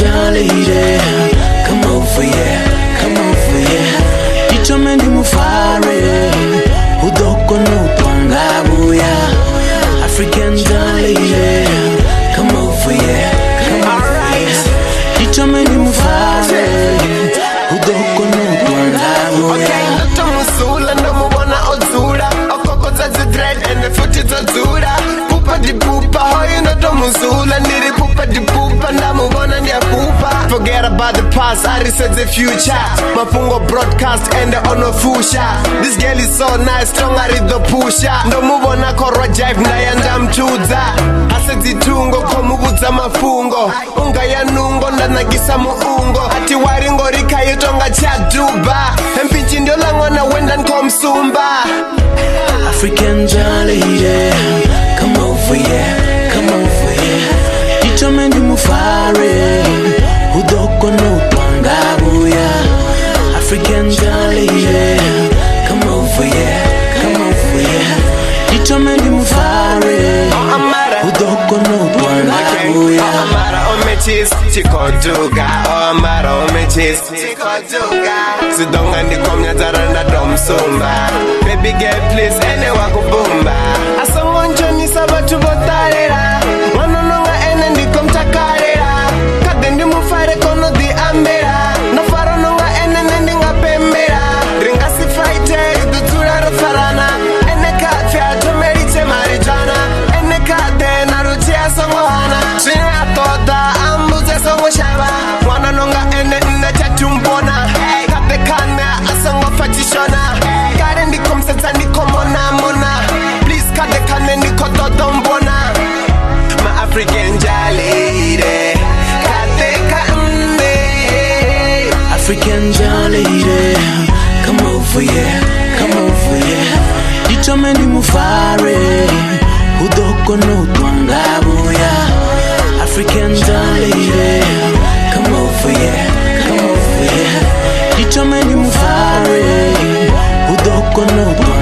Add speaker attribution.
Speaker 1: lady, come over here, come over here. Ichomeni mufare, udoko no twangabuya. African lady, come over here, come over here. Ichomeni mufare, udoko no twangabuya.
Speaker 2: Okay, ndoto musula ndo mubona ozura. Okoko zazi dread and the foot is ozura. Pupa di pupa, hoy ndoto musula. Niri pupa di pupa, ndamubona ndiya pupa. Forget about the past, I research the future. Mapungo broadcast and the honor fusha. This girl is so nice, strong I read the pusher. Ndo mubona korwa jive ndayanda mchuza. Asezi tungo komubuza mafungo. Unga ya nungo ndanagisa muungo. Ati waringo rika yutonga chaduba. Mpinchi ndio langwana wenda nkomsumba.
Speaker 1: African lady, come over here, come over here. Ichomeni mufare, udoko no twangabuya. African lady, come over here, come over here. Ichomeni mufare, udoko no twangabuya.
Speaker 2: Amara omechis, chikoduga. Amara omechis, chikoduga. Sidonga ndikomnya zaranda domsumba. Baby girl please ene wakubumba. Asongonjo ni sabatu botarera. Wanononga ene ndikomtakarera. Kade ndi mufare kono di ambera. Nafaro nonga ene nendi nga pembera. Ringa si fraite idutura rofarana. Ene kafya tomeriche marijana. Ene kate naruchia songohana. Shine atoda ambuze songo shaba. Wanononga ene nne chatumbona. Kade kane asongo fatishona. Kade ndikomsesa ndikomona mona. Please kade kane ndikododombona. Ma African lady. Kade kane.
Speaker 1: African lady, come over here, come over here. Ichomeni mufare, udoko no twangabuya. African lady, come over here, come over here. Ichomeni mufare, udoko no twangabuya.